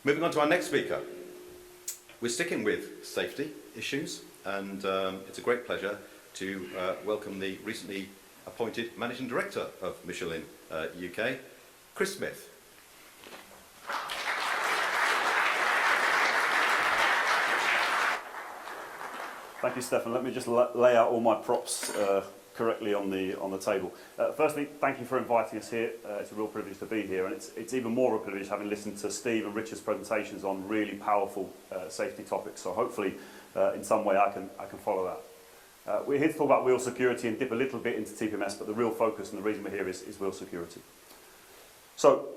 Moving on to our next speaker. We're sticking with safety issues, and it's a great pleasure to welcome the recently appointed Managing Director of Michelin UK, Chris Smith. Thank you, Stefan. Let me just lay out all my props correctly on the table. Firstly, thank you for inviting us here. It's a real privilege to be here, and it's even more of a privilege having listened to Steve and Richard's presentations on really powerful safety topics. So hopefully, in some way, I can follow that. We're here to talk about wheel security and dip a little bit into TPMS, but the real focus and the reason we're here is wheel security. So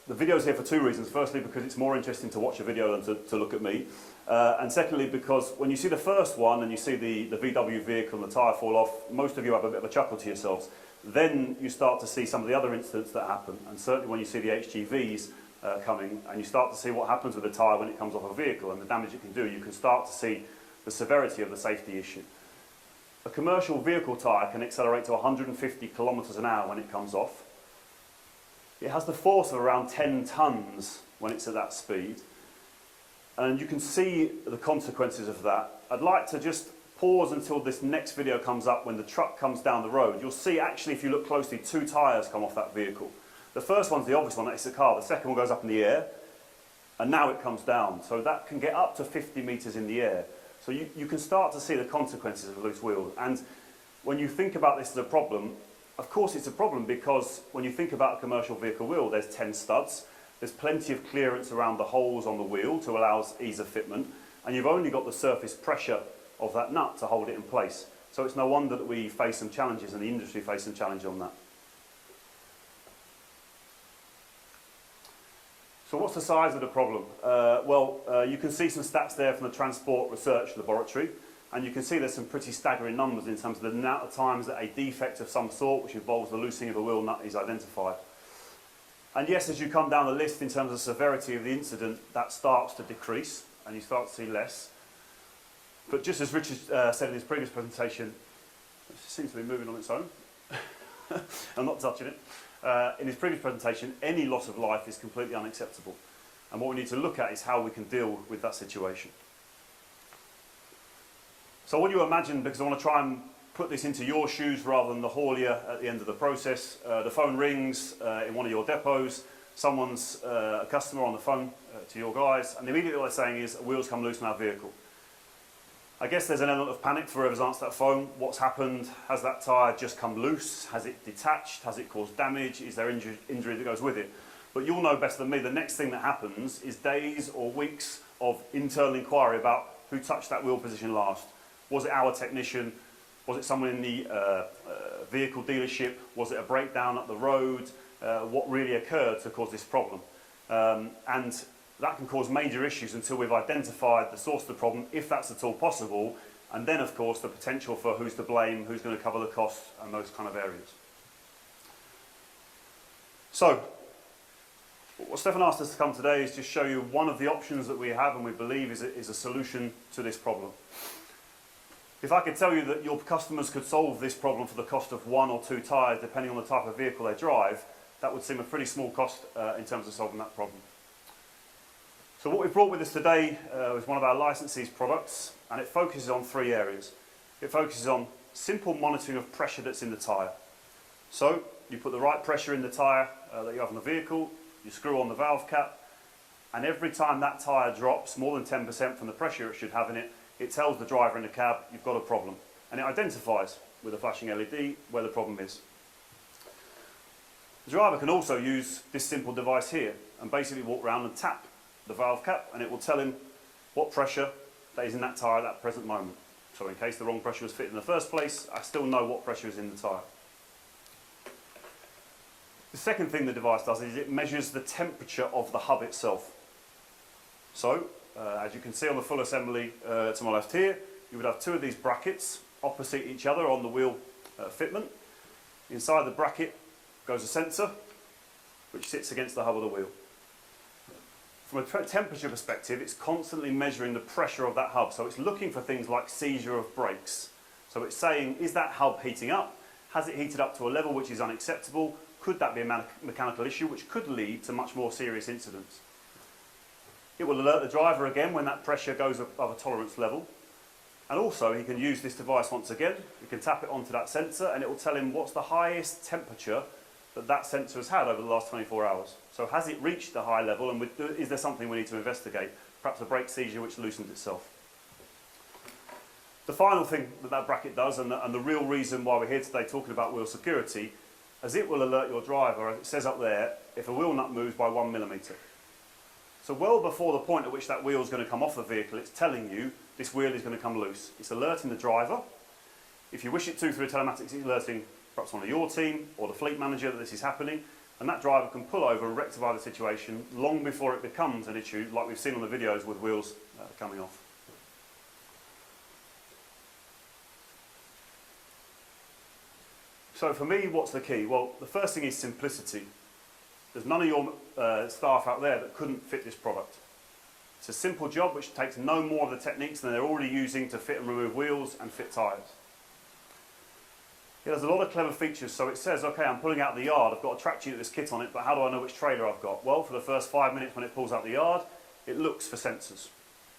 the video is here for two reasons. Firstly, because it's more interesting to watch a video than to look at me. And secondly, because when you see the first one and you see the VW vehicle and the tyre fall off, most of you have a bit of a chuckle to yourselves. Then you start to see some of the other incidents that happen, and certainly when you see the HGVs coming and you start to see what happens with the tyre when it comes off a vehicle and the damage it can do, you can start to see the severity of the safety issue. A commercial vehicle tyre can accelerate to 150 kilometres an hour when it comes off. It has the force of around 10 tonnes when it's at that speed. And you can see the consequences of that. I'd like to just pause until this next video comes up when the truck comes down the road. You'll see actually, if you look closely, two tyres come off that vehicle. The first one's the obvious one, that's the car. The second one goes up in the air, and now it comes down. So that can get up to 50 metres in the air. So you can start to see the consequences of a loose wheel. And when you think about this as a problem, of course it's a problem because when you think about a commercial vehicle wheel, there's 10 studs. There's plenty of clearance around the holes on the wheel to allow ease of fitment, and you've only got the surface pressure of that nut to hold it in place. So it's no wonder that we face some challenges and the industry face some challenge on that. So what's the size of the problem? You can see some stats there from the Transport Research Laboratory, and you can see there's some pretty staggering numbers in terms of the amount of times that a defect of some sort, which involves the loosening of a wheel nut, is identified. And yes, as you come down the list in terms of the severity of the incident, that starts to decrease and you start to see less. But just as Richard said in his previous presentation, it seems to be moving on its own. I'm not touching it. In his previous presentation, any loss of life is completely unacceptable. And what we need to look at is how we can deal with that situation. So what do you imagine, because I want to try and put this into your shoes rather than the haulier at the end of the process. The phone rings in one of your depots, someone's a customer on the phone to your guys, and immediately what they're saying is, a wheel's come loose in our vehicle. I guess there's an element of panic for whoever's answered that phone. What's happened? Has that tyre just come loose? Has it detached? Has it caused damage? Is there injury that goes with it? But you'll know better than me, the next thing that happens is days or weeks of internal inquiry about who touched that wheel position last. Was it our technician? Was it someone in the vehicle dealership? Was it a breakdown up the road? What really occurred to cause this problem? And that can cause major issues until we've identified the source of the problem, if that's at all possible, and then of course the potential for who's to blame, who's going to cover the costs, and those kind of areas. So, what Stefan asked us to come today is just show you one of the options that we have and we believe is a solution to this problem. If I could tell you that your customers could solve this problem for the cost of 1 or 2 tyres, depending on the type of vehicle they drive, that would seem a pretty small cost in terms of solving that problem. So what we've brought with us today is one of our licensees' products, and it focuses on 3 areas. It focuses on simple monitoring of pressure that's in the tyre. So you put the right pressure in the tyre that you have on the vehicle, you screw on the valve cap, and every time that tyre drops more than 10% from the pressure it should have in it, it tells the driver in the cab, you've got a problem. And it identifies with a flashing LED where the problem is. The driver can also use this simple device here and basically walk around and tap the valve cap, and it will tell him what pressure that is in that tyre at that present moment. So in case the wrong pressure was fitted in the first place, I still know what pressure is in the tyre. The second thing the device does is it measures the temperature of the hub itself. So, as you can see on the full assembly to my left here, you would have 2 of these brackets opposite each other on the wheel fitment. Inside the bracket goes a sensor which sits against the hub of the wheel. From a temperature perspective, it's constantly measuring the pressure of that hub, so it's looking for things like seizure of brakes. So it's saying, is that hub heating up? Has it heated up to a level which is unacceptable? Could that be a mechanical issue which could lead to much more serious incidents? It will alert the driver again when that pressure goes above a tolerance level. And also he can use this device once again. We can tap it onto that sensor and it will tell him what's the highest temperature that sensor has had over the last 24 hours. So has it reached a high level, and is there something we need to investigate? Perhaps a brake seizure which loosens itself. The final thing that bracket does, and the real reason why we're here today talking about wheel security, is it will alert your driver, as it says up there, if a wheel nut moves by 1 millimetre. So well before the point at which that wheel is going to come off the vehicle, it's telling you this wheel is going to come loose. It's alerting the driver. If you wish it to through telematics, it's alerting perhaps one of your team or the fleet manager that this is happening, and that driver can pull over and rectify the situation long before it becomes an issue, like we've seen on the videos with wheels coming off. So for me, what's the key? Well, the first thing is simplicity. There's none of your staff out there that couldn't fit this product. It's a simple job which takes no more of the techniques than they're already using to fit and remove wheels and fit tyres. It has a lot of clever features, so it says, okay, I'm pulling out the yard, I've got a track sheet with this kit on it, but how do I know which trailer I've got? Well, for the first 5 minutes when it pulls out the yard, it looks for sensors.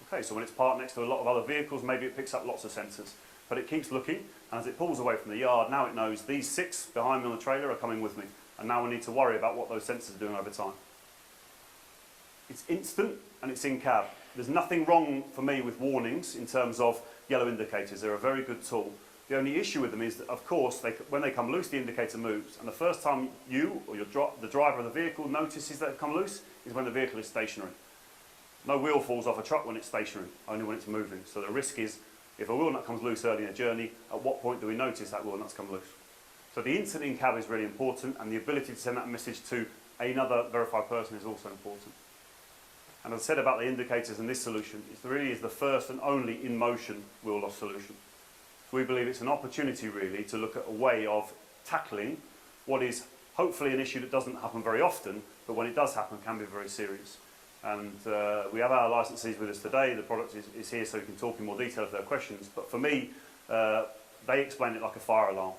Okay, so when it's parked next to a lot of other vehicles, maybe it picks up lots of sensors. But it keeps looking, and as it pulls away from the yard, now it knows these 6 behind me on the trailer are coming with me, and now we need to worry about what those sensors are doing over time. It's instant, and it's in cab. There's nothing wrong for me with warnings in terms of yellow indicators. They're a very good tool. The only issue with them is that, of course, when they come loose, the indicator moves. And the first time you or the driver of the vehicle notices that they've come loose is when the vehicle is stationary. No wheel falls off a truck when it's stationary, only when it's moving. So the risk is, if a wheel nut comes loose early in a journey, at what point do we notice that wheel nut's come loose? So the instant in cab is really important, and the ability to send that message to another verified person is also important. And as I said about the indicators in this solution, it really is the first and only in-motion wheel loss solution. We believe it's an opportunity really to look at a way of tackling what is hopefully an issue that doesn't happen very often, but when it does happen can be very serious. And we have our licensees with us today. The product is here so we can talk in more detail if there are questions. But for me, they explain it like a fire alarm.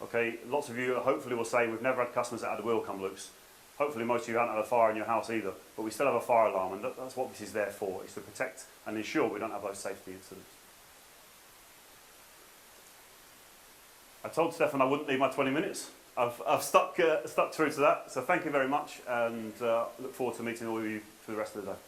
Okay, lots of you hopefully will say we've never had customers that had a wheel come loose. Hopefully most of you haven't had a fire in your house either, but we still have a fire alarm, and that's what this is there for, is to protect and ensure we don't have those safety incidents. I told Stefan I wouldn't need my 20 minutes. I've stuck true to that, so thank you very much, and look forward to meeting all of you for the rest of the day.